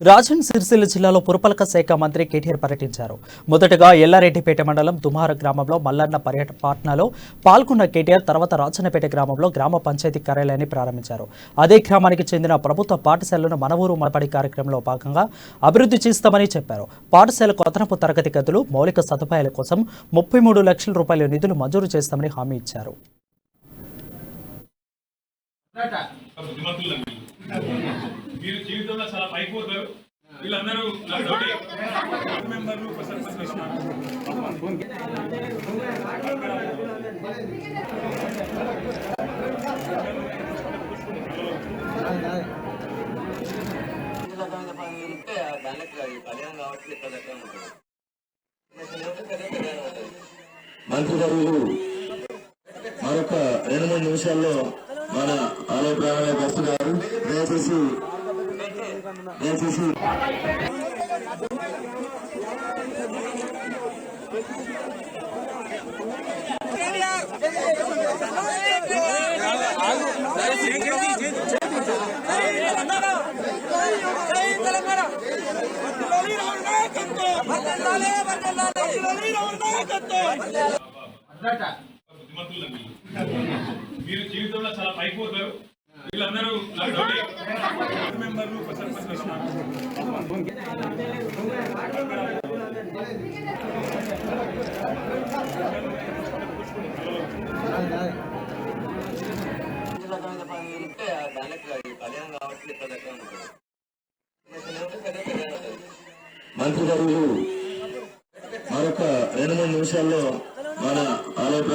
రాజన్ సిరిసిల్ల జిల్లాలో పురపాలక శాఖ మంత్రి కేటీఆర్ పర్యటించారు. మొదటగా ఎల్లారెడ్డిపేట మండలం దుమార గ్రామంలో మల్లన్న పర్యటనలో పాల్గొన్న కేటీఆర్ తర్వాత రాజన్నపేట గ్రామంలో గ్రామ పంచాయతీ కార్యాలయాన్ని ప్రారంభించారు. అదే గ్రామానికి చెందిన ప్రభుత్వ పాఠశాలను మన ఊరు మనబడి కార్యక్రమంలో భాగంగా అభివృద్ధి చేస్తామని చెప్పారు. పాఠశాలకు అదనపు తరగతి గదులు, మౌలిక సదుపాయాల కోసం 33 లక్షల రూపాయల నిధులు మంజూరు చేస్తామని హామీ ఇచ్చారు. మీరు జీవితంలో చాలా పైకి పోతారు. వీళ్ళందరూ మెంబర్లు మంత్రివర్యులు మరొక 2-3 నిమిషాల్లో మన ఆలయ ప్రాణాలకు వస్తున్నారు. దయచేసి మీరు జీవితంలో చాలా పైకి పోతారు. వీళ్ళందరూ మెంబర్లు మంత్రివర్యులు మరొక 2-3 నిమిషాల్లో మన ఆలయ ప్రాణాలకు